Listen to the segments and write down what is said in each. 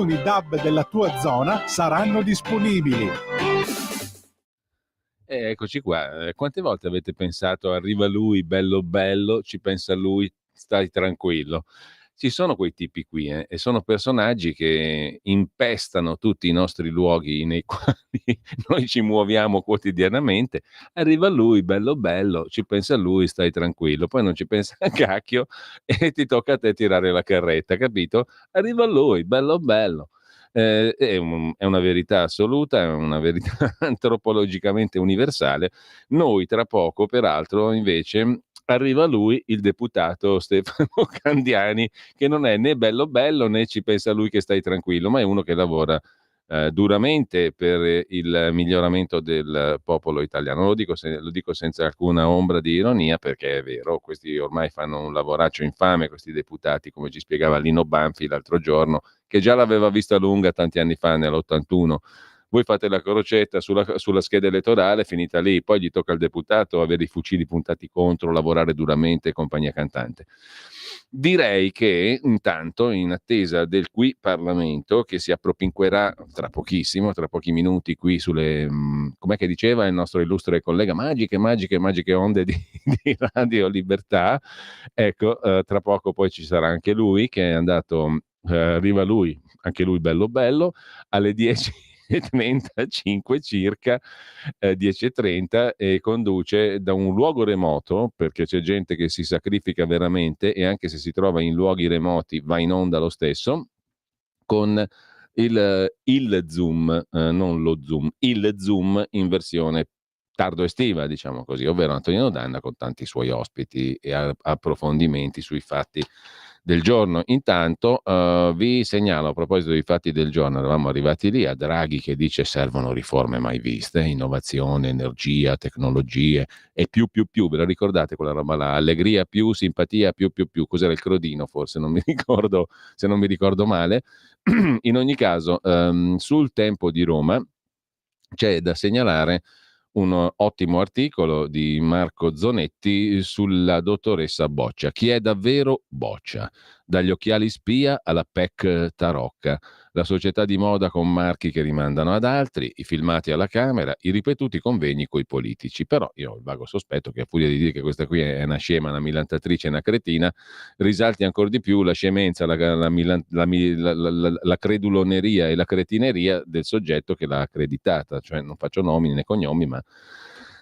I DAB della tua zona saranno disponibili. Eccoci qua. Quante volte avete pensato arriva lui, bello bello, ci pensa lui, stai tranquillo? Ci sono quei tipi qui, e sono personaggi che impestano tutti i nostri luoghi nei quali noi ci muoviamo quotidianamente. Arriva lui, bello bello, ci pensa lui, stai tranquillo. Poi non ci pensa un cacchio e ti tocca a te tirare la carretta, capito? Arriva lui, bello bello. È una verità assoluta, è una verità antropologicamente universale. Noi tra poco, peraltro, invece, arriva lui, il deputato Stefano Candiani, che non è né bello bello né ci pensa lui che stai tranquillo, ma è uno che lavora duramente per il miglioramento del popolo italiano. Lo dico senza alcuna ombra di ironia, perché è vero, questi ormai fanno un lavoraccio infame, questi deputati, come ci spiegava Lino Banfi l'altro giorno, che già l'aveva vista lunga tanti anni fa, nell'81. Voi fate la crocetta sulla scheda elettorale, finita lì, poi gli tocca al deputato avere i fucili puntati contro, lavorare duramente e compagnia cantante. Direi che intanto, in attesa del qui Parlamento, che si appropinquerà tra pochissimo, tra pochi minuti qui sulle, com'è che diceva il nostro illustre collega, magiche onde di Radio Libertà, ecco, tra poco poi ci sarà anche lui che è andato, arriva lui, anche lui bello bello, alle 10:35 circa, 10:30, e conduce da un luogo remoto, perché c'è gente che si sacrifica veramente e anche se si trova in luoghi remoti va in onda lo stesso, con il Zoom, non lo Zoom, il Zoom in versione tardo estiva, diciamo così, ovvero Antonino Danna con tanti suoi ospiti e approfondimenti sui fatti del giorno. Intanto vi segnalo, a proposito dei fatti del giorno, eravamo arrivati lì a Draghi che dice servono riforme mai viste, innovazione, energia, tecnologie e più, ve la ricordate quella roba là? Allegria più, simpatia più, cos'era il crodino forse, non mi ricordo, se non mi ricordo male. In ogni caso, sul Tempo di Roma c'è da segnalare un ottimo articolo di Marco Zonetti sulla dottoressa Boccia. Chi è davvero Boccia? Dagli occhiali spia alla PEC tarocca, la società di moda con marchi che rimandano ad altri, i filmati alla Camera, i ripetuti convegni coi politici. Però io ho il vago sospetto che a furia di dire che questa qui è una scema, una millantatrice, una cretina, risalti ancora di più la scemenza, la creduloneria e la cretineria del soggetto che l'ha accreditata. Cioè non faccio nomi né cognomi, ma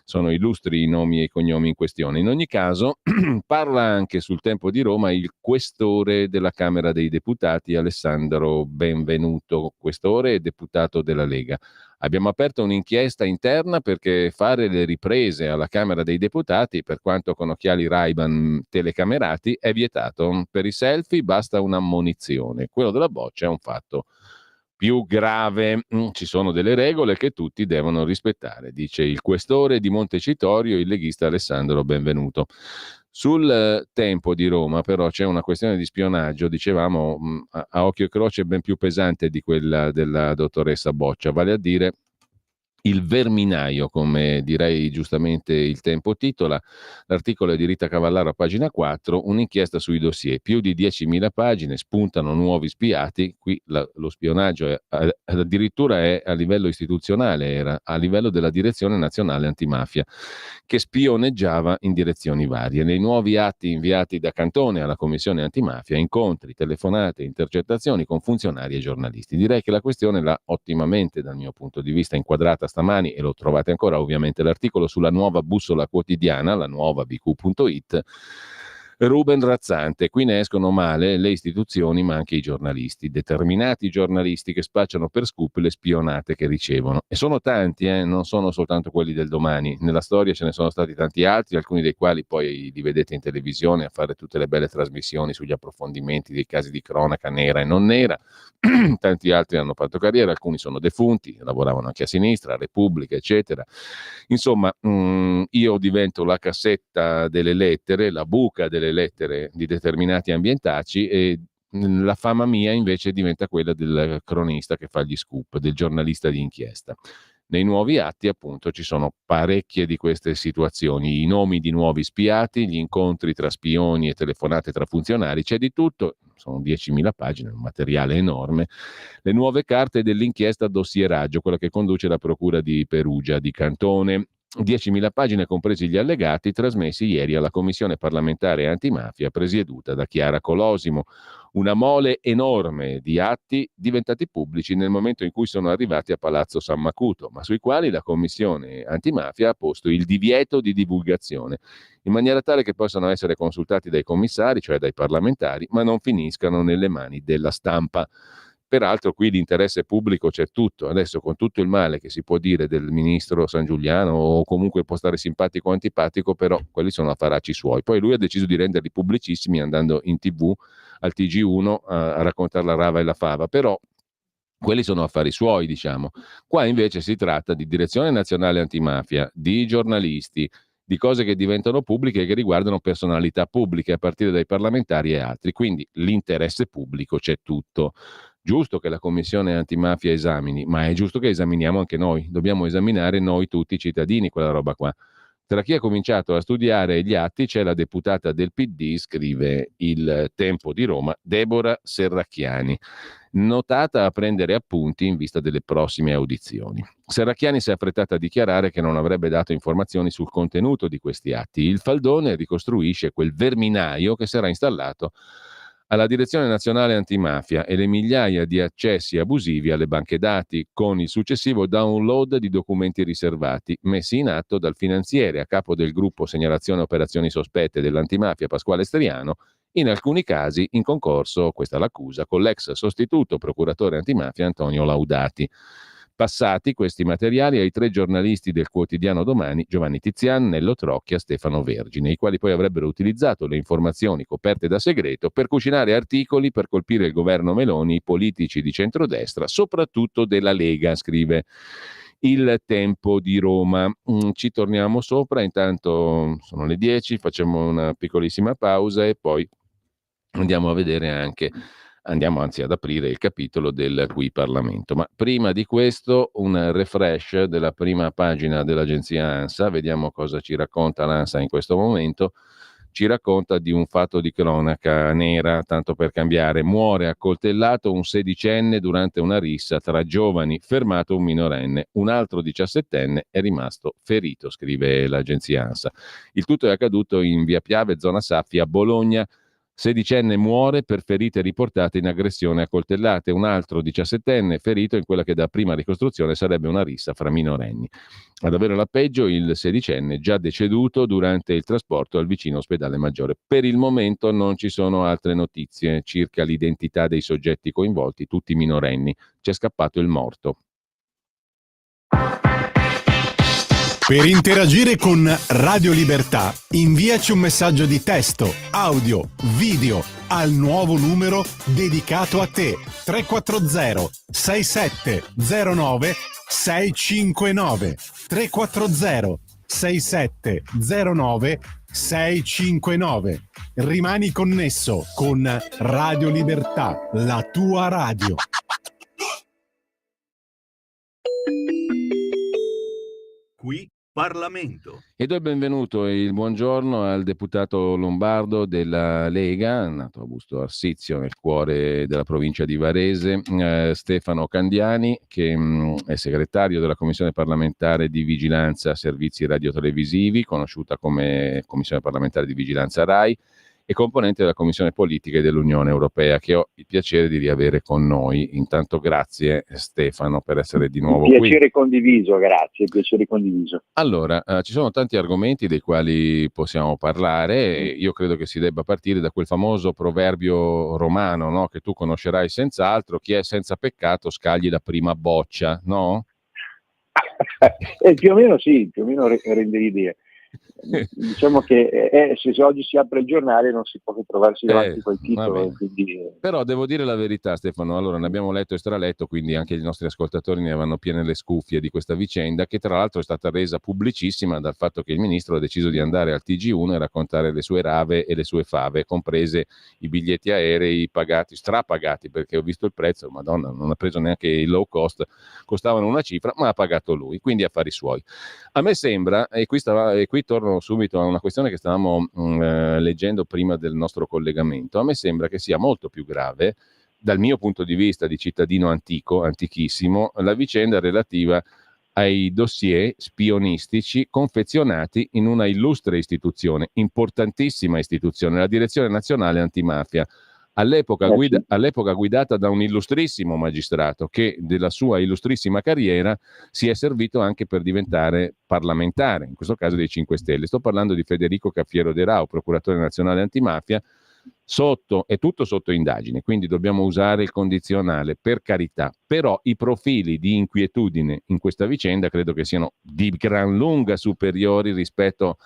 sono illustri i nomi e i cognomi in questione. In ogni caso, parla anche sul Tempo di Roma il questore della Camera dei Deputati, Alessandro Benvenuto, questore e deputato della Lega. Abbiamo aperto un'inchiesta interna perché fare le riprese alla Camera dei Deputati, per quanto con occhiali Ray-Ban telecamerati, è vietato. Per i selfie basta un'ammonizione. Quello della Boccia è un fatto più grave. Ci sono delle regole che tutti devono rispettare, dice il questore di Montecitorio, il leghista Alessandro Benvenuto. Sul Tempo di Roma però c'è una questione di spionaggio, dicevamo, a occhio e croce ben più pesante di quella della dottoressa Boccia, vale a dire il verminaio, come direi giustamente il Tempo titola. L'articolo è di Rita Cavallaro a pagina 4, un'inchiesta sui dossier, più di 10.000 pagine, spuntano nuovi spiati, qui lo spionaggio addirittura è a livello istituzionale, era a livello della Direzione Nazionale Antimafia, che spioneggiava in direzioni varie. Nei nuovi atti inviati da Cantone alla Commissione Antimafia, incontri, telefonate, intercettazioni con funzionari e giornalisti. Direi che la questione l'ha ottimamente, dal mio punto di vista, inquadrata stamani, e lo trovate ancora ovviamente l'articolo sulla nuova bussola quotidiana, la nuova bq.it, Ruben Razzante. Qui ne escono male le istituzioni ma anche i giornalisti, determinati giornalisti che spacciano per scoop le spionate che ricevono, e sono tanti, non sono soltanto quelli del Domani, nella storia ce ne sono stati tanti altri, alcuni dei quali poi li vedete in televisione a fare tutte le belle trasmissioni sugli approfondimenti dei casi di cronaca nera e non nera. Tanti altri hanno fatto carriera, alcuni sono defunti, lavoravano anche a sinistra, a Repubblica, eccetera. Insomma, io divento la cassetta delle lettere, la buca delle lettere di determinati ambientaci, e la fama mia invece diventa quella del cronista che fa gli scoop, del giornalista di inchiesta. Nei nuovi atti, appunto, ci sono parecchie di queste situazioni, i nomi di nuovi spiati, gli incontri tra spioni e telefonate tra funzionari, c'è di tutto. sono 10.000 pagine, un materiale enorme, le nuove carte dell'inchiesta dossieraggio, quella che conduce la procura di Perugia di Cantone. 10.000 pagine compresi gli allegati trasmessi ieri alla Commissione parlamentare antimafia presieduta da Chiara Colosimo. Una mole enorme di atti diventati pubblici nel momento in cui sono arrivati a Palazzo San Macuto, ma sui quali la Commissione antimafia ha posto il divieto di divulgazione, in maniera tale che possano essere consultati dai commissari, cioè dai parlamentari, ma non finiscano nelle mani della stampa. Peraltro qui l'interesse pubblico c'è tutto, adesso con tutto il male che si può dire del ministro San Giuliano o comunque può stare simpatico o antipatico, però quelli sono affaracci suoi. Poi lui ha deciso di renderli pubblicissimi andando in TV al TG1 a raccontare la rava e la fava, però quelli sono affari suoi, diciamo. Qua invece si tratta di Direzione Nazionale Antimafia, di giornalisti, di cose che diventano pubbliche e che riguardano personalità pubbliche, a partire dai parlamentari e altri. Quindi l'interesse pubblico c'è tutto. Giusto che la Commissione antimafia esamini, ma è giusto che esaminiamo anche noi. Dobbiamo esaminare noi tutti i cittadini quella roba qua. Tra chi ha cominciato a studiare gli atti c'è la deputata del PD, scrive Il Tempo di Roma, Deborah Serracchiani, notata a prendere appunti in vista delle prossime audizioni. Serracchiani si è affrettata a dichiarare che non avrebbe dato informazioni sul contenuto di questi atti. Il faldone ricostruisce quel verminaio che sarà installato alla Direzione Nazionale Antimafia e le migliaia di accessi abusivi alle banche dati, con il successivo download di documenti riservati messi in atto dal finanziere a capo del gruppo Segnalazione Operazioni Sospette dell'Antimafia Pasquale Striano, in alcuni casi in concorso, questa è l'accusa, con l'ex sostituto procuratore antimafia Antonio Laudati. Passati questi materiali ai 3 giornalisti del quotidiano Domani, Giovanni Tizian, Nello Trocchia, Stefano Vergine, i quali poi avrebbero utilizzato le informazioni coperte da segreto per cucinare articoli per colpire il governo Meloni, i politici di centrodestra, soprattutto della Lega, scrive Il Tempo di Roma. Ci torniamo sopra, intanto sono le 10, facciamo una piccolissima pausa e poi andiamo a vedere anche, andiamo anzi ad aprire il capitolo del Qui Parlamento. Ma prima di questo un refresh della prima pagina dell'agenzia ANSA, vediamo cosa ci racconta l'ANSA in questo momento. Ci racconta di un fatto di cronaca nera, tanto per cambiare. Muore accoltellato un 16enne durante una rissa tra giovani, fermato un minorenne. Un altro 17enne è rimasto ferito, scrive l'agenzia ANSA. Il tutto è accaduto in via Piave, zona Saffi, a Bologna. 16enne muore per ferite riportate in aggressione a coltellate, un altro 17enne ferito in quella che da prima ricostruzione sarebbe una rissa fra minorenni. Ad avere la peggio il 16enne già deceduto durante il trasporto al vicino ospedale Maggiore. Per il momento non ci sono altre notizie circa l'identità dei soggetti coinvolti, tutti minorenni. C'è scappato il morto. Per interagire con Radio Libertà, inviaci un messaggio di testo, audio, video al nuovo numero dedicato a te. 340 6709 659 340 6709 659. Rimani connesso con Radio Libertà, la tua radio. Qui Parlamento. E do il benvenuto e il buongiorno al deputato lombardo della Lega, nato a Busto Arsizio, nel cuore della provincia di Varese, Stefano Candiani, che è segretario della Commissione parlamentare di vigilanza servizi radiotelevisivi, conosciuta come Commissione parlamentare di vigilanza RAI, e componente della Commissione Politiche dell'Unione Europea, che ho il piacere di riavere con noi. Intanto grazie Stefano per essere di nuovo qui. Piacere condiviso, grazie, piacere condiviso. Allora, ci sono tanti argomenti dei quali possiamo parlare. Io credo che si debba partire da quel famoso proverbio romano, no? Che tu conoscerai senz'altro: chi è senza peccato scagli la prima boccia, no? Più o meno sì, più o meno rende l'idea. Diciamo che se oggi si apre il giornale non si può che trovarsi davanti quel titolo. Quindi, Però devo dire la verità, Stefano, allora ne abbiamo letto e straletto, quindi anche i nostri ascoltatori ne avevano piene le scuffie di questa vicenda, che tra l'altro è stata resa pubblicissima dal fatto che il ministro ha deciso di andare al TG1 e raccontare le sue rave e le sue fave, comprese i biglietti aerei pagati, strapagati, perché ho visto il prezzo, madonna, non ha preso neanche il low cost, costavano una cifra, ma ha pagato lui, quindi affari suoi. A me sembra, e qui torno ritorno subito a una questione che stavamo leggendo prima del nostro collegamento. A me sembra che sia molto più grave, dal mio punto di vista di cittadino antico, antichissimo, la vicenda relativa ai dossier spionistici confezionati in una illustre istituzione, importantissima istituzione, la Direzione Nazionale Antimafia, all'epoca guidata da un illustrissimo magistrato che della sua illustrissima carriera si è servito anche per diventare parlamentare, in questo caso dei 5 Stelle. Sto parlando di Federico Cafiero De Rao, procuratore nazionale antimafia. È tutto sotto indagine, quindi dobbiamo usare il condizionale, per carità, però i profili di inquietudine in questa vicenda credo che siano di gran lunga superiori rispetto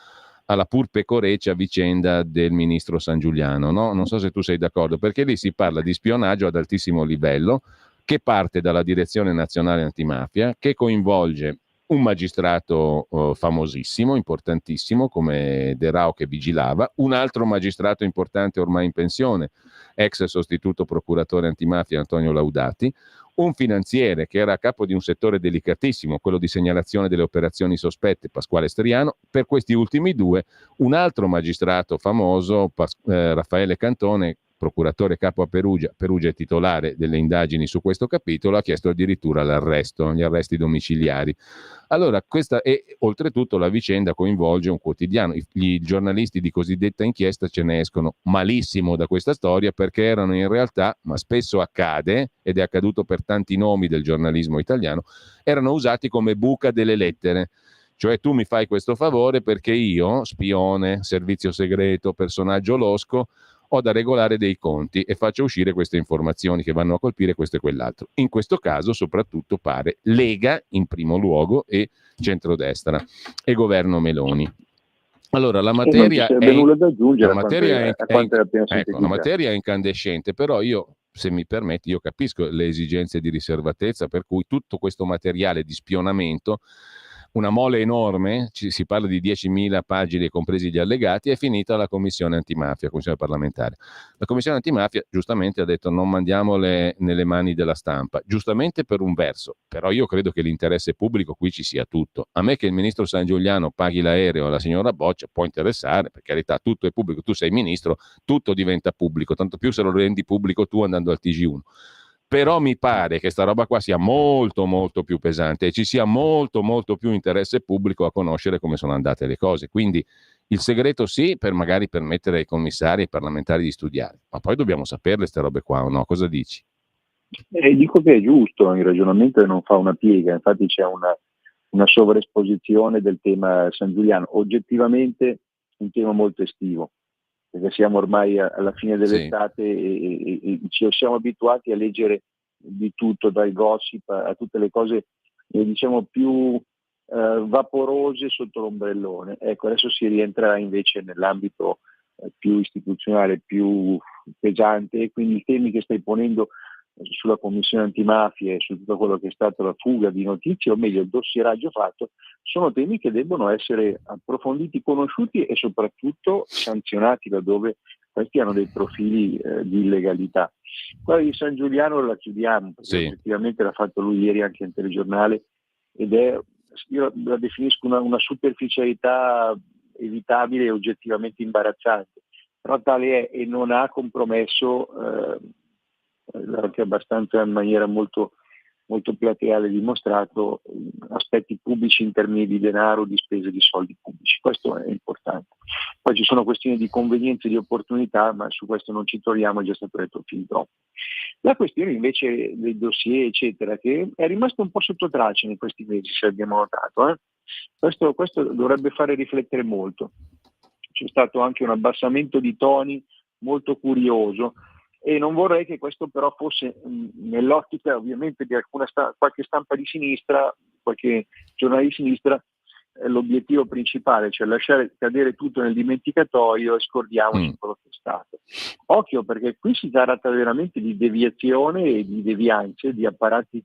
alla pur pecoreccia vicenda del ministro Sangiuliano, no? Non so se tu sei d'accordo, perché lì si parla di spionaggio ad altissimo livello che parte dalla Direzione Nazionale Antimafia, che coinvolge un magistrato famosissimo, importantissimo come De Rao che vigilava, un altro magistrato importante ormai in pensione, ex sostituto procuratore antimafia Antonio Laudati, un finanziere che era a capo di un settore delicatissimo, quello di segnalazione delle operazioni sospette, Pasquale Striano, per questi ultimi due un altro magistrato famoso, Raffaele Cantone, procuratore capo a Perugia. Perugia è titolare delle indagini su questo capitolo, ha chiesto addirittura gli arresti domiciliari. Allora, questa è oltretutto la vicenda coinvolge un quotidiano. I giornalisti di cosiddetta inchiesta ce ne escono malissimo da questa storia perché erano in realtà, ma spesso accade, ed è accaduto per tanti nomi del giornalismo italiano, erano usati come buca delle lettere. Cioè tu mi fai questo favore perché io, spione, servizio segreto, personaggio losco, ho da regolare dei conti e faccio uscire queste informazioni che vanno a colpire questo e quell'altro. In questo caso soprattutto pare Lega in primo luogo e centrodestra e governo Meloni. Allora la materia nulla da aggiungere la materia è incandescente, però io, se mi permetti, io capisco le esigenze di riservatezza per cui tutto questo materiale di spionamento, una mole enorme, si parla di 10.000 pagine compresi gli allegati, è finita alla commissione antimafia, commissione parlamentare. La commissione antimafia giustamente ha detto non mandiamole nelle mani della stampa, giustamente per un verso, però io credo che l'interesse pubblico qui ci sia tutto. A me che il ministro Sangiuliano paghi l'aereo alla signora Boccia può interessare, per carità, tutto è pubblico, tu sei ministro, tutto diventa pubblico, tanto più se lo rendi pubblico tu andando al TG1. Però mi pare che sta roba qua sia molto molto più pesante e ci sia molto molto più interesse pubblico a conoscere come sono andate le cose. Quindi il segreto sì, per magari permettere ai commissari e ai parlamentari di studiare, ma poi dobbiamo saperle queste robe qua o no? Cosa dici? Dico che è giusto, il ragionamento non fa una piega, infatti c'è una sovraesposizione del tema Sangiuliano, oggettivamente un tema molto estivo, perché siamo ormai alla fine dell'estate e ci siamo abituati a leggere di tutto, dal gossip a tutte le cose diciamo più vaporose sotto l'ombrellone. Ecco, adesso si rientrerà invece nell'ambito più istituzionale, più pesante, e quindi i temi che stai ponendo sulla commissione antimafia e su tutto quello che è stata la fuga di notizie, o meglio il dossieraggio fatto, sono temi che debbono essere approfonditi, conosciuti e soprattutto sanzionati laddove questi hanno dei profili di illegalità. Quella di Sangiuliano la chiudiamo, perché effettivamente l'ha fatto lui ieri anche in telegiornale, ed è, io la definisco una superficialità evitabile e oggettivamente imbarazzante, però tale è e non ha compromesso anche abbastanza in maniera molto, molto plateale dimostrato aspetti pubblici in termini di denaro, di spese di soldi pubblici. Questo è importante. Poi ci sono questioni di convenienza e di opportunità, ma su questo non ci troviamo, è già stato detto fin troppo. La questione invece dei dossier, eccetera, che è rimasta un po' sotto traccia in questi mesi, se abbiamo notato. Questo dovrebbe fare riflettere molto. C'è stato anche un abbassamento di toni molto curioso, e non vorrei che questo però fosse nell'ottica ovviamente di qualche stampa di sinistra, qualche giornale di sinistra, l'obiettivo principale, cioè lasciare cadere tutto nel dimenticatoio e scordiamoci quello che è stato. Occhio, perché qui si tratta veramente di deviazione e di devianze di apparati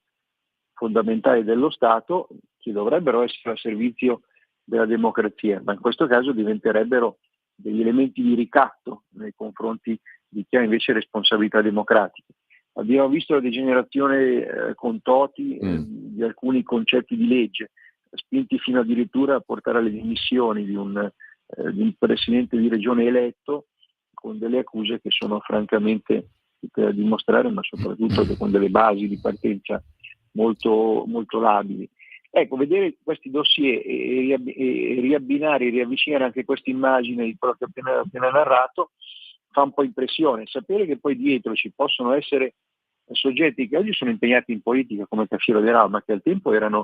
fondamentali dello Stato che dovrebbero essere al servizio della democrazia, ma in questo caso diventerebbero degli elementi di ricatto nei confronti di chi ha invece responsabilità democratiche. Abbiamo visto la degenerazione con Toti di alcuni concetti di legge, spinti fino addirittura a portare alle dimissioni di un di un presidente di regione eletto con delle accuse che sono francamente da dimostrare, ma soprattutto con delle basi di partenza molto, molto labili. Ecco, vedere questi dossier e riabbinare, riavvicinare anche questa immagine di quello che ho appena narrato fa un po' impressione. Sapere che poi dietro ci possono essere soggetti che oggi sono impegnati in politica come Cafiero De Raho, ma che al tempo erano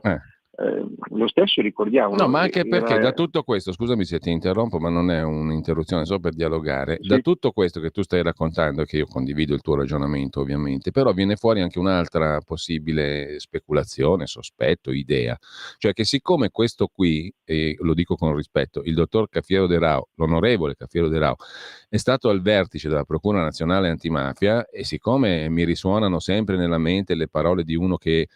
lo stesso, ricordiamo. No, ma anche perché da tutto questo, scusami se ti interrompo, ma non è un'interruzione, solo per dialogare, sì. Da tutto questo che tu stai raccontando, che io condivido il tuo ragionamento ovviamente, però viene fuori anche un'altra possibile speculazione, sospetto, idea, cioè che siccome questo qui, e lo dico con rispetto, il dottor Cafiero De Raho, l'onorevole Cafiero De Raho, è stato al vertice della Procura Nazionale Antimafia e siccome mi risuonano sempre nella mente le parole di uno che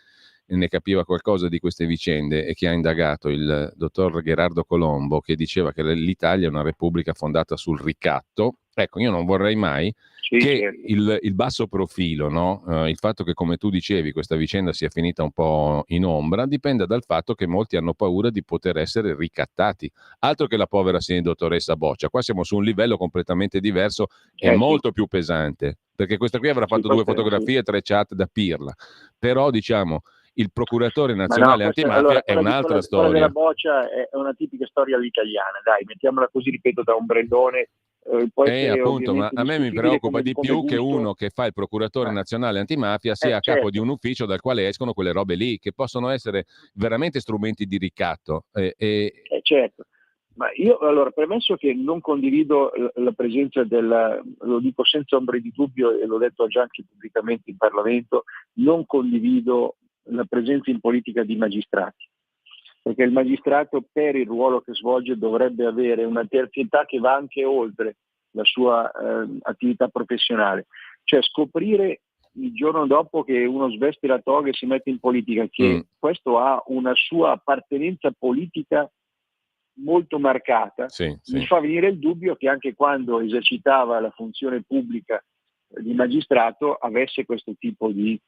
ne capiva qualcosa di queste vicende e che ha indagato il dottor Gherardo Colombo, che diceva che l'Italia è una repubblica fondata sul ricatto. Ecco, io non vorrei mai che certo. il basso profilo, no? Il fatto che, come tu dicevi, questa vicenda sia finita un po' in ombra, dipende dal fatto che molti hanno paura di poter essere ricattati. Altro che la povera dottoressa Boccia, qua siamo su un livello completamente diverso e molto più pesante, perché questa qui avrà fatto 2 fotografie e 3 chat da pirla, però diciamo il procuratore nazionale antimafia è un'altra storia. Quella della Boccia è una tipica storia all'italiana, dai, mettiamola così, ripeto, da ombrellone. Appunto, ma a me mi preoccupa di più che uno che fa il procuratore nazionale antimafia sia a capo certo. di un ufficio dal quale escono quelle robe lì, che possono essere veramente strumenti di ricatto. Certo. Ma io, allora, premesso che non condivido la presenza lo dico senza ombra di dubbio e l'ho detto già anche pubblicamente in Parlamento, non condivido la presenza in politica di magistrati, perché il magistrato per il ruolo che svolge dovrebbe avere una terzietà che va anche oltre la sua attività professionale, cioè scoprire il giorno dopo che uno sveste la toga e si mette in politica che questo ha una sua appartenenza politica molto marcata, mi fa venire il dubbio che anche quando esercitava la funzione pubblica di magistrato avesse questo tipo di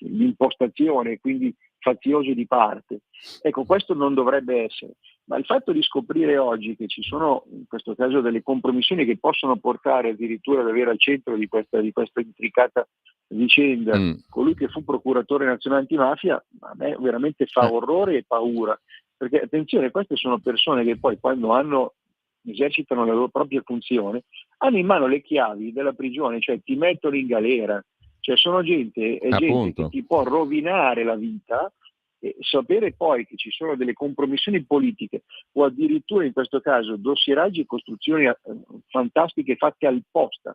impostazione, quindi fazioso di parte. Ecco, questo non dovrebbe essere. Ma il fatto di scoprire oggi che ci sono, in questo caso, delle compromissioni che possono portare addirittura ad avere al centro di questa intricata vicenda colui che fu procuratore nazionale antimafia, a me veramente fa orrore e paura. Perché, attenzione, queste sono persone che poi quando esercitano la loro propria funzione, hanno in mano le chiavi della prigione, cioè ti mettono in galera. Cioè sono gente che ti può rovinare la vita, e sapere poi che ci sono delle compromissioni politiche o addirittura in questo caso dossieraggi e costruzioni fantastiche fatte al posta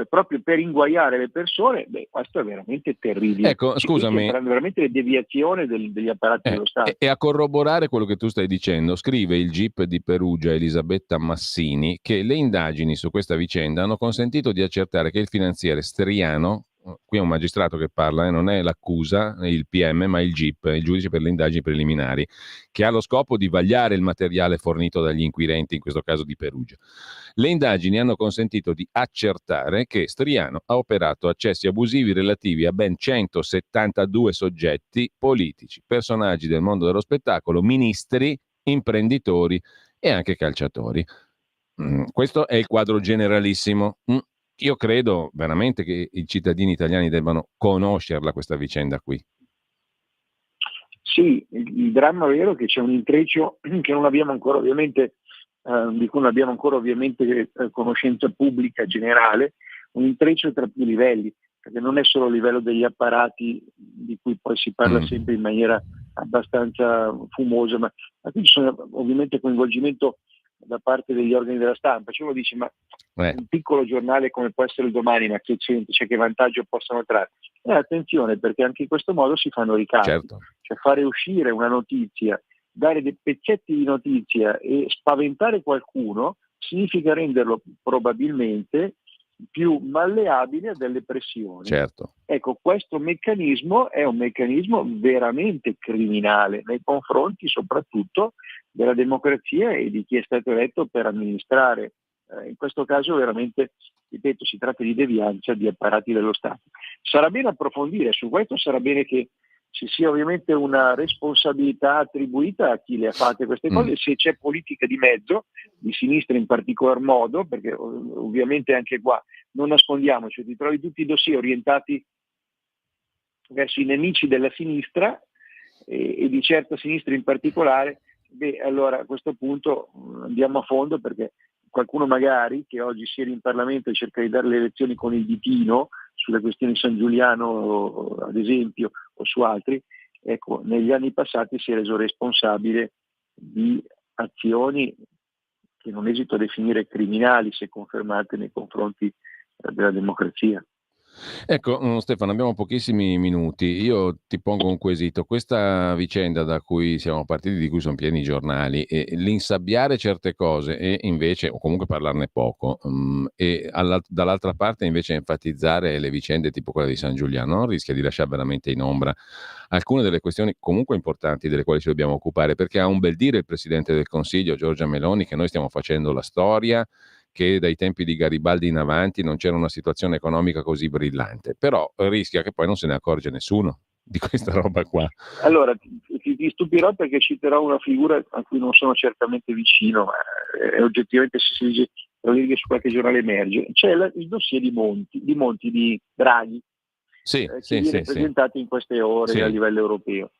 proprio per inguaiare le persone, questo è veramente terribile. Ecco, scusami, veramente le deviazioni degli apparati dello Stato. E a corroborare quello che tu stai dicendo, scrive il GIP di Perugia Elisabetta Massini che le indagini su questa vicenda hanno consentito di accertare che il finanziere Striano, qui è un magistrato che parla, non è l'accusa, il PM, ma il GIP, il giudice per le indagini preliminari, che ha lo scopo di vagliare il materiale fornito dagli inquirenti, in questo caso di Perugia. Le indagini hanno consentito di accertare che Striano ha operato accessi abusivi relativi a ben 172 soggetti politici, personaggi del mondo dello spettacolo, ministri, imprenditori e anche calciatori. Questo è il quadro generalissimo. Io credo veramente che i cittadini italiani debbano conoscerla questa vicenda qui. Sì, il dramma vero è che c'è un intreccio che non abbiamo ancora ovviamente, di cui non abbiamo ancora ovviamente conoscenza pubblica generale, un intreccio tra più livelli, perché non è solo il livello degli apparati di cui poi si parla sempre in maniera abbastanza fumosa, ma qui ci sono ovviamente coinvolgimento da parte degli organi della stampa. Cioè uno dice, ma un piccolo giornale come può essere il Domani, ma che c'è, che vantaggio possono trarre? Attenzione, perché anche in questo modo si fanno ricatti, cioè fare uscire una notizia, dare dei pezzetti di notizia e spaventare qualcuno significa renderlo probabilmente più malleabile a delle pressioni. Certo. Ecco, questo meccanismo è un meccanismo veramente criminale nei confronti soprattutto della democrazia e di chi è stato eletto per amministrare. In questo caso veramente, ripeto, si tratta di devianza di apparati dello Stato. Sarà bene approfondire, su questo sarà bene che ci sia ovviamente una responsabilità attribuita a chi le ha fatte queste cose, se c'è politica di mezzo, di sinistra in particolar modo, perché ovviamente anche qua non nascondiamoci, ti trovi tutti i dossier orientati verso i nemici della sinistra e di certa sinistra in particolare. Allora a questo punto andiamo a fondo, perché qualcuno magari che oggi siede in Parlamento e cerca di dare le lezioni con il ditino sulle questioni San Giuliano ad esempio o su altri, ecco, negli anni passati si è reso responsabile di azioni che non esito a definire criminali se confermate nei confronti della democrazia. Ecco, Stefano, abbiamo pochissimi minuti. Io ti pongo un quesito. Questa vicenda da cui siamo partiti, di cui sono pieni i giornali, e l'insabbiare certe cose e invece, o comunque parlarne poco, e dall'altra parte invece enfatizzare le vicende tipo quella di San Giuliano, non rischia di lasciare veramente in ombra alcune delle questioni comunque importanti delle quali ci dobbiamo occupare, perché ha un bel dire il Presidente del Consiglio, Giorgia Meloni, che noi stiamo facendo la storia, che dai tempi di Garibaldi in avanti non c'era una situazione economica così brillante, però rischia che poi non se ne accorge nessuno di questa roba qua. Allora, ti stupirò perché citerò una figura a cui non sono certamente vicino, ma oggettivamente se si legge tra le righe su qualche giornale emerge. C'è il dossier di Draghi, che viene presentato in queste ore a livello europeo.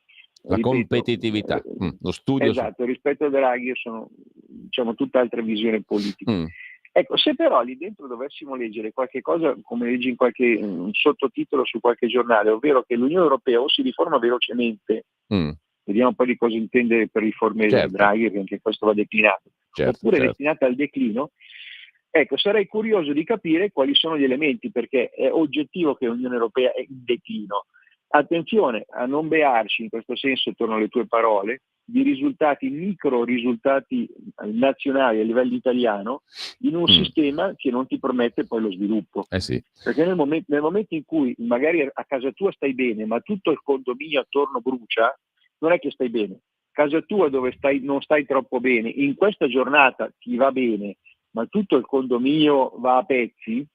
La competitività, lo studio. Esatto, rispetto a Draghi sono, diciamo, tutt'altra visione politica. Ecco, se però lì dentro dovessimo leggere qualche cosa, come leggi in qualche sottotitolo su qualche giornale, ovvero che l'Unione Europea o si riforma velocemente, vediamo poi di cosa intende per riforme Draghi, perché anche questo va declinato, oppure è destinata al declino. Ecco, sarei curioso di capire quali sono gli elementi, perché è oggettivo che l'Unione Europea è in declino. Attenzione a non bearci, in questo senso, torno alle tue parole, di micro risultati nazionali a livello italiano in un sistema che non ti promette poi lo sviluppo. Perché nel momento in cui magari a casa tua stai bene, ma tutto il condominio attorno brucia, non è che stai bene. Casa tua dove non stai troppo bene, in questa giornata ti va bene, ma tutto il condominio va a pezzi,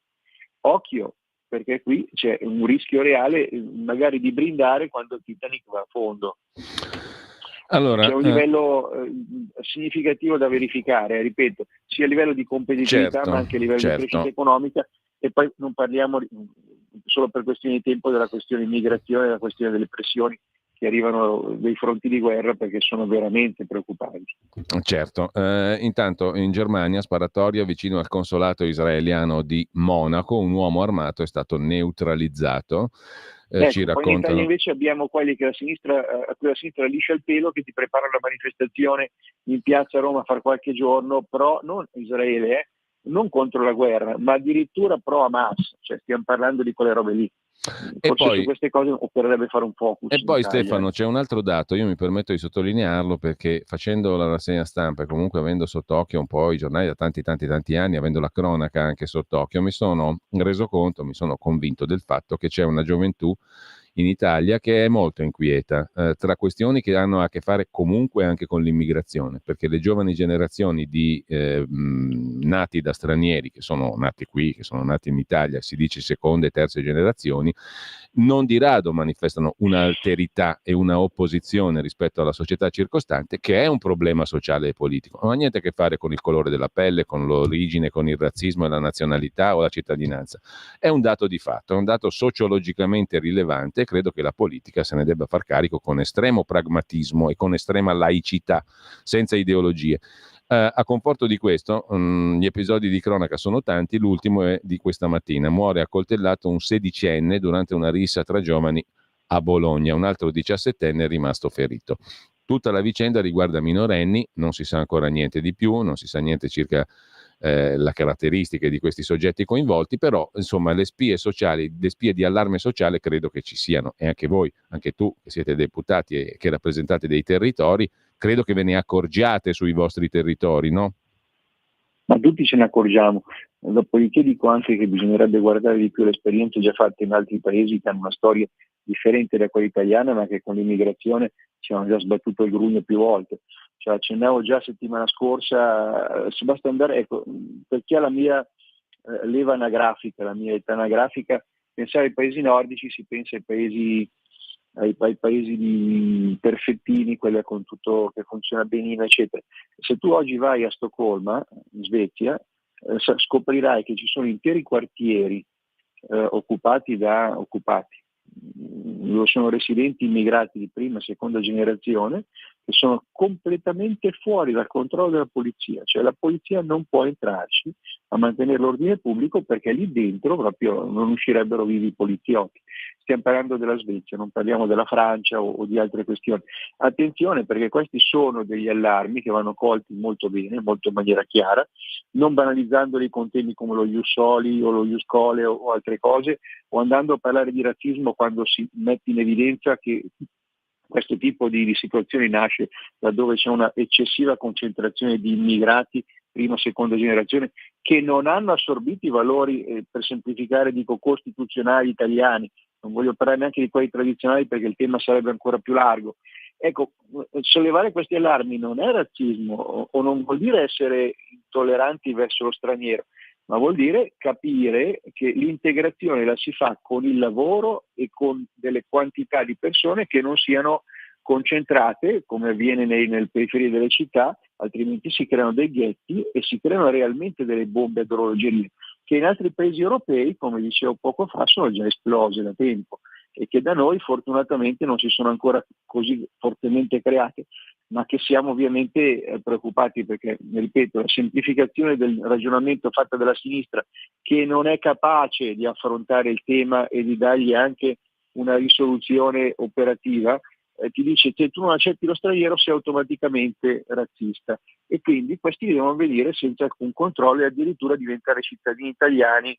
occhio, perché qui c'è un rischio reale magari di brindare quando il Titanic va a fondo. Allora, c'è un livello significativo da verificare, ripeto, sia a livello di competitività ma anche a livello di crescita economica, e poi non parliamo solo per questioni di tempo della questione immigrazione, della questione delle pressioni che arrivano dai fronti di guerra, perché sono veramente preoccupanti. Certo, intanto in Germania, sparatoria vicino al consolato israeliano di Monaco, un uomo armato è stato neutralizzato. Ci raccontano. Poi in Italia invece abbiamo quelli che a cui la sinistra liscia il pelo, che ti preparano la manifestazione in piazza Roma fra qualche giorno, però non Israele, non contro la guerra, ma addirittura pro Hamas, cioè stiamo parlando di quelle robe lì. E Forse poi, su queste cose occorrerebbe fare un focus. E poi Stefano, c'è un altro dato, io mi permetto di sottolinearlo perché facendo la rassegna stampa e comunque avendo sott'occhio un po' i giornali da tanti anni, avendo la cronaca anche sott'occhio, mi sono reso conto, mi sono convinto del fatto che c'è una gioventù in Italia che è molto inquieta tra questioni che hanno a che fare comunque anche con l'immigrazione, perché le giovani generazioni di nati da stranieri, che sono nati qui, che sono nati in Italia, si dice seconde e terze generazioni, non di rado manifestano un'alterità e una opposizione rispetto alla società circostante, che è un problema sociale e politico. Non ha niente a che fare con il colore della pelle, con l'origine, con il razzismo e la nazionalità o la cittadinanza. È un dato di fatto, è un dato sociologicamente rilevante e credo che la politica se ne debba far carico con estremo pragmatismo e con estrema laicità, senza ideologie. A conforto di questo, gli episodi di cronaca sono tanti, l'ultimo è di questa mattina. Muore accoltellato un 16enne durante una rissa tra giovani a Bologna, un altro 17enne è rimasto ferito. Tutta la vicenda riguarda minorenni, non si sa ancora niente di più, non si sa niente circa le caratteristiche di questi soggetti coinvolti, però insomma le spie sociali, le spie di allarme sociale credo che ci siano, e anche voi, anche tu che siete deputati e che rappresentate dei territori, credo che ve ne accorgiate sui vostri territori, no? Ma tutti ce ne accorgiamo. Dopodiché dico anche che bisognerebbe guardare di più le esperienze già fatte in altri paesi che hanno una storia differente da quella italiana, ma che con l'immigrazione ci hanno già sbattuto il grugno più volte. Cioè, accennavo già settimana scorsa, se basta andare, ecco, per chi ha la mia leva anagrafica, la mia età anagrafica, pensare ai paesi nordici si pensa ai paesi ai paesi perfettini, quelli con tutto che funziona benino, eccetera. Se tu oggi vai a Stoccolma, in Svezia, scoprirai che ci sono interi quartieri occupati, dove sono residenti immigrati di prima e seconda generazione, che sono completamente fuori dal controllo della polizia, cioè la polizia non può entrarci a mantenere l'ordine pubblico perché lì dentro proprio non uscirebbero vivi i poliziotti. Stiamo parlando della Svezia, non parliamo della Francia o di altre questioni. Attenzione, perché questi sono degli allarmi che vanno colti molto bene, molto in maniera chiara, non banalizzandoli con temi come lo Ius Soli o lo Ius Cole o altre cose, o andando a parlare di razzismo quando si mette in evidenza che questo tipo di situazione nasce laddove c'è una eccessiva concentrazione di immigrati prima o seconda generazione che non hanno assorbito i valori, per semplificare dico costituzionali italiani, non voglio parlare neanche di quelli tradizionali perché il tema sarebbe ancora più largo. Ecco, sollevare questi allarmi non è razzismo o non vuol dire essere intolleranti verso lo straniero, ma vuol dire capire che l'integrazione la si fa con il lavoro e con delle quantità di persone che non siano concentrate, come avviene nelle periferie delle città, altrimenti si creano dei ghetti e si creano realmente delle bombe ad orologeria, che in altri paesi europei, come dicevo poco fa, sono già esplose da tempo e che da noi fortunatamente non si sono ancora così fortemente create, ma che siamo ovviamente preoccupati perché, ripeto, la semplificazione del ragionamento fatta dalla sinistra, che non è capace di affrontare il tema e di dargli anche una risoluzione operativa, ti dice che tu non accetti lo straniero sei automaticamente razzista, e quindi questi devono venire senza alcun controllo e addirittura diventare cittadini italiani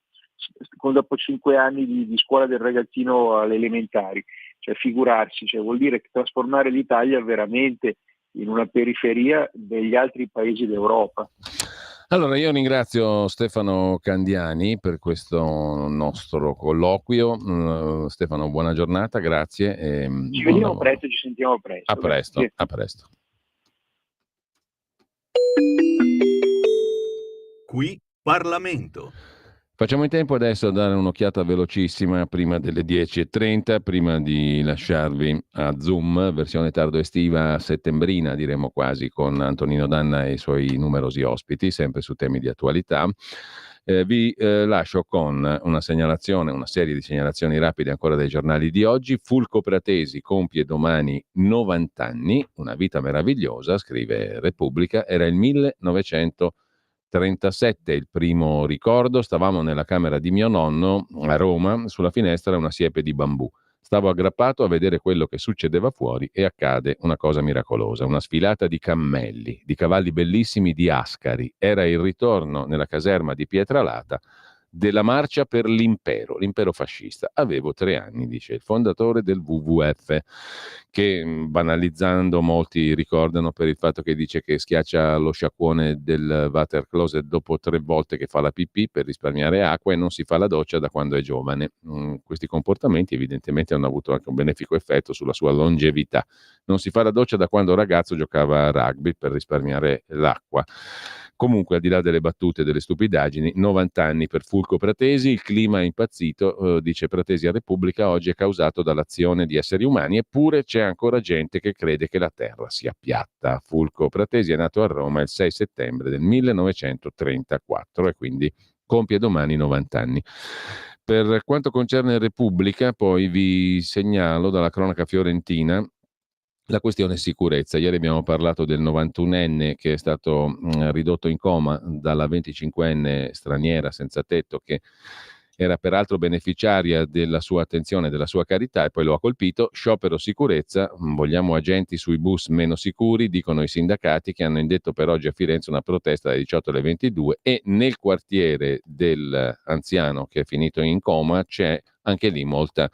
dopo 5 anni di scuola del ragazzino alle elementari, cioè figurarsi, cioè vuol dire trasformare l'Italia veramente in una periferia degli altri paesi d'Europa. Allora, io ringrazio Stefano Candiani per questo nostro colloquio. Stefano, buona giornata, grazie. Ci vediamo presto, ci sentiamo presto. A presto, a presto. Qui Parlamento. Facciamo in tempo adesso a dare un'occhiata velocissima prima delle 10:30, prima di lasciarvi a Zoom, versione tardo estiva settembrina, diremo quasi, con Antonino Danna e i suoi numerosi ospiti, sempre su temi di attualità. Vi lascio con una segnalazione, una serie di segnalazioni rapide ancora dai giornali di oggi. Fulco Pratesi compie domani 90 anni, una vita meravigliosa, scrive Repubblica, era il 1937, il primo ricordo, stavamo nella camera di mio nonno a Roma, sulla finestra una siepe di bambù. Stavo aggrappato a vedere quello che succedeva fuori e accade una cosa miracolosa, una sfilata di cammelli, di cavalli bellissimi di Ascari. Era il ritorno nella caserma di Pietralata della marcia per l'impero fascista. Avevo 3 anni, dice il fondatore del WWF, che banalizzando molti ricordano per il fatto che dice che schiaccia lo sciacquone del water closet dopo 3 volte che fa la pipì per risparmiare acqua e non si fa la doccia da quando è giovane. Questi comportamenti evidentemente hanno avuto anche un benefico effetto sulla sua longevità. Non si fa la doccia da quando ragazzo giocava a rugby per risparmiare l'acqua. Comunque, al di là delle battute e delle stupidaggini, 90 anni per Fulco Pratesi, il clima è impazzito, dice Pratesi a Repubblica, oggi è causato dall'azione di esseri umani, eppure c'è ancora gente che crede che la Terra sia piatta. Fulco Pratesi è nato a Roma il 6 settembre del 1934 e quindi compie domani 90 anni. Per quanto concerne Repubblica, poi vi segnalo dalla cronaca fiorentina la questione sicurezza. Ieri abbiamo parlato del 91enne che è stato ridotto in coma dalla 25enne straniera senza tetto che era peraltro beneficiaria della sua attenzione, della sua carità, e poi lo ha colpito. Sciopero sicurezza, vogliamo agenti sui bus meno sicuri, dicono i sindacati che hanno indetto per oggi a Firenze una protesta dalle 18 alle 22 e nel quartiere dell'anziano che è finito in coma c'è anche lì molta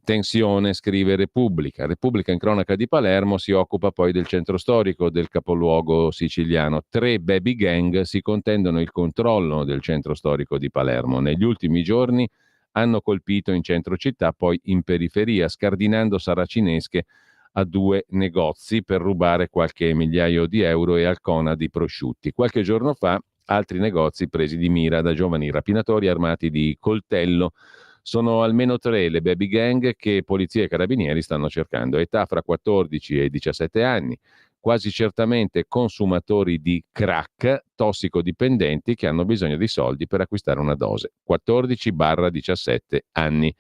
tensione, scrive Repubblica. Repubblica in cronaca di Palermo si occupa poi del centro storico del capoluogo siciliano. 3 baby gang si contendono il controllo del centro storico di Palermo. Negli ultimi giorni hanno colpito in centro città, poi in periferia, scardinando saracinesche a 2 negozi per rubare qualche migliaio di euro e alcona di prosciutti. Qualche giorno fa altri negozi presi di mira da giovani rapinatori armati di coltello Sono almeno 3 le baby gang che polizia e carabinieri stanno cercando, età fra 14 e 17 anni, quasi certamente consumatori di crack, tossicodipendenti che hanno bisogno di soldi per acquistare una dose, 14-17 anni.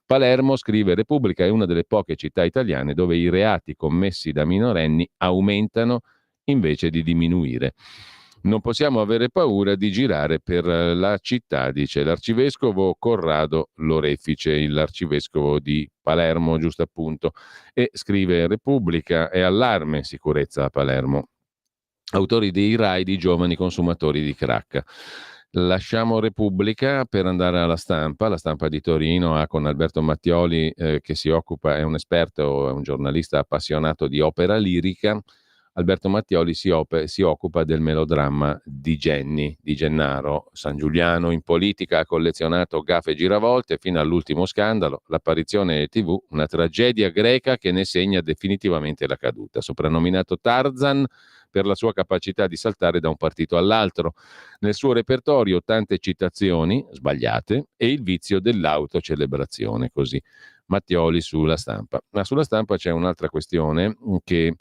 Palermo, scrive Repubblica, è una delle poche città italiane dove i reati commessi da minorenni aumentano invece di diminuire. Non possiamo avere paura di girare per la città, dice l'arcivescovo Corrado Lorefice, l'arcivescovo di Palermo, giusto appunto. E scrive Repubblica, è allarme sicurezza a Palermo. Autori dei raid di giovani consumatori di crack. Lasciamo Repubblica per andare alla Stampa. La Stampa di Torino ha con Alberto Mattioli che si occupa, è un esperto, è un giornalista appassionato di opera lirica. Alberto Mattioli si occupa del melodramma di Genni, di Gennaro. San Giuliano in politica ha collezionato gaffe e giravolte fino all'ultimo scandalo, l'apparizione TV, una tragedia greca che ne segna definitivamente la caduta. Soprannominato Tarzan per la sua capacità di saltare da un partito all'altro. Nel suo repertorio tante citazioni sbagliate e il vizio dell'autocelebrazione, così Mattioli sulla Stampa. Ma sulla Stampa c'è un'altra questione che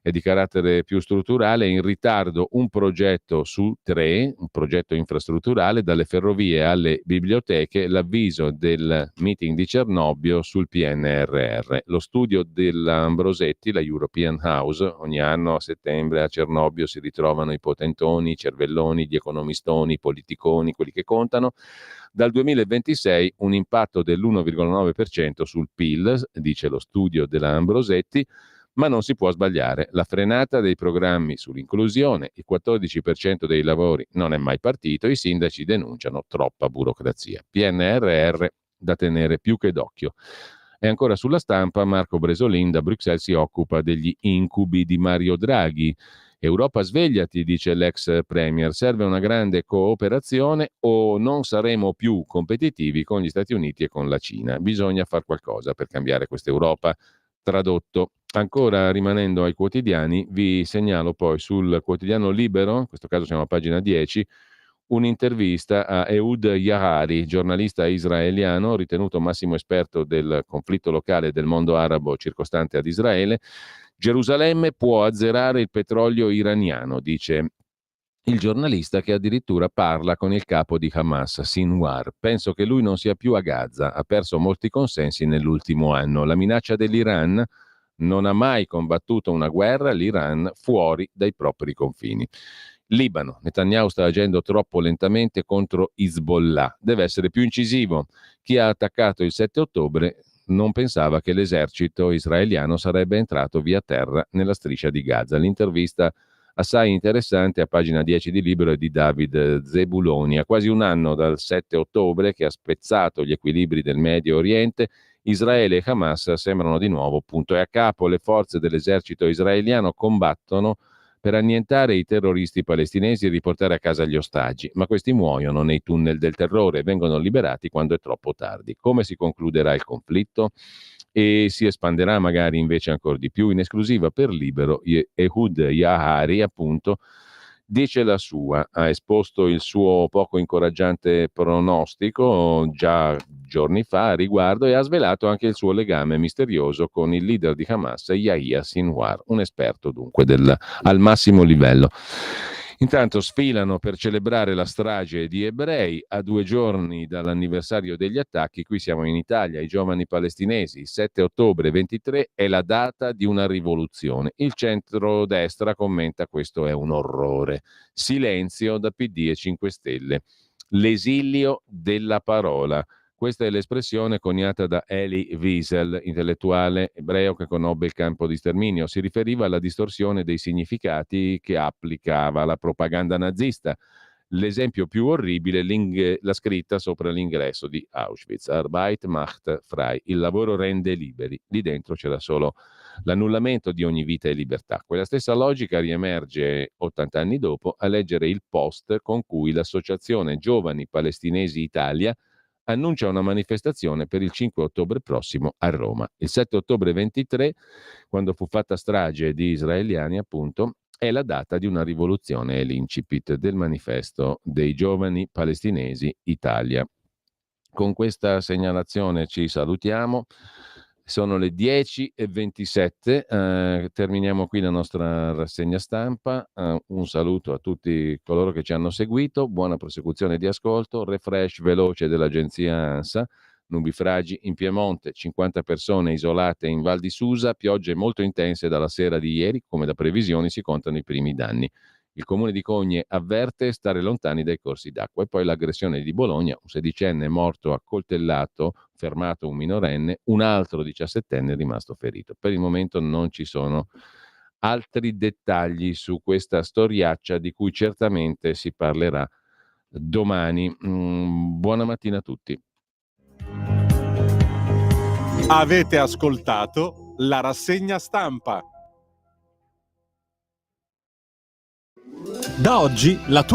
è di carattere più strutturale, è in ritardo un progetto su 3, un progetto infrastrutturale, dalle ferrovie alle biblioteche, l'avviso del meeting di Cernobbio sul PNRR. Lo studio dell'Ambrosetti, la European House, ogni anno a settembre a Cernobbio si ritrovano i potentoni, i cervelloni, gli economistoni, i politiconi, quelli che contano. Dal 2026 un impatto dell'1,9% sul PIL, dice lo studio della Ambrosetti, ma non si può sbagliare. La frenata dei programmi sull'inclusione, il 14% dei lavori non è mai partito, i sindaci denunciano troppa burocrazia. PNRR da tenere più che d'occhio. E ancora sulla Stampa, Marco Bresolin da Bruxelles si occupa degli incubi di Mario Draghi. Europa svegliati, dice l'ex premier, serve una grande cooperazione o non saremo più competitivi con gli Stati Uniti e con la Cina. Bisogna fare qualcosa per cambiare questa Europa. Tradotto. Ancora rimanendo ai quotidiani, vi segnalo poi sul quotidiano Libero, in questo caso siamo a pagina 10, un'intervista a Ehud Yahari, giornalista israeliano ritenuto massimo esperto del conflitto locale del mondo arabo circostante ad Israele. Gerusalemme può azzerare il petrolio iraniano, dice il giornalista, che addirittura parla con il capo di Hamas, Sinwar. Penso che lui non sia più a Gaza, ha perso molti consensi nell'ultimo anno. La minaccia dell'Iran non ha mai combattuto una guerra, l'Iran fuori dai propri confini. Libano, Netanyahu sta agendo troppo lentamente contro Hezbollah, deve essere più incisivo. Chi ha attaccato il 7 ottobre non pensava che l'esercito israeliano sarebbe entrato via terra nella striscia di Gaza. L'intervista assai interessante a pagina 10 di Libero è di David Zebuloni. A quasi un anno dal 7 ottobre, che ha spezzato gli equilibri del Medio Oriente, Israele e Hamas sembrano di nuovo punto e a capo. Le forze dell'esercito israeliano combattono per annientare i terroristi palestinesi e riportare a casa gli ostaggi, ma questi muoiono nei tunnel del terrore e vengono liberati quando è troppo tardi. Come si concluderà il conflitto? E si espanderà magari invece ancora di più? In esclusiva per Libero, Ehud Yahari, appunto, dice la sua, ha esposto il suo poco incoraggiante pronostico già giorni fa a riguardo e ha svelato anche il suo legame misterioso con il leader di Hamas, Yahya Sinwar, un esperto dunque al massimo livello. Intanto sfilano per celebrare la strage di ebrei a 2 giorni dall'anniversario degli attacchi. Qui siamo in Italia, i giovani palestinesi. Il 7 ottobre 23 è la data di una rivoluzione. Il centrodestra commenta: questo è un orrore. Silenzio da PD e 5 Stelle. L'esilio della parola. Questa è l'espressione coniata da Elie Wiesel, intellettuale ebreo che conobbe il campo di sterminio. Si riferiva alla distorsione dei significati che applicava la propaganda nazista. L'esempio più orribile, la scritta sopra l'ingresso di Auschwitz. Arbeit macht frei. Il lavoro rende liberi. Lì dentro c'era solo l'annullamento di ogni vita e libertà. Quella stessa logica riemerge 80 anni dopo a leggere il post con cui l'Associazione Giovani Palestinesi Italia annuncia una manifestazione per il 5 ottobre prossimo a Roma. Il 7 ottobre 23, quando fu fatta strage di israeliani, appunto, è la data di una rivoluzione, è l'incipit del manifesto dei giovani palestinesi Italia. Con questa segnalazione ci salutiamo. Sono le 10:27, terminiamo qui la nostra rassegna stampa. Un saluto a tutti coloro che ci hanno seguito, buona prosecuzione di ascolto, refresh veloce dell'agenzia ANSA, nubifragi in Piemonte, 50 persone isolate in Val di Susa, piogge molto intense dalla sera di ieri, come da previsioni si contano i primi danni. Il comune di Cogne avverte stare lontani dai corsi d'acqua. E poi l'aggressione di Bologna, un sedicenne morto accoltellato, fermato un minorenne, un altro 17enne rimasto ferito. Per il momento non ci sono altri dettagli su questa storiaccia di cui certamente si parlerà domani. Buona mattina a tutti. Avete ascoltato la rassegna stampa. Da oggi la tua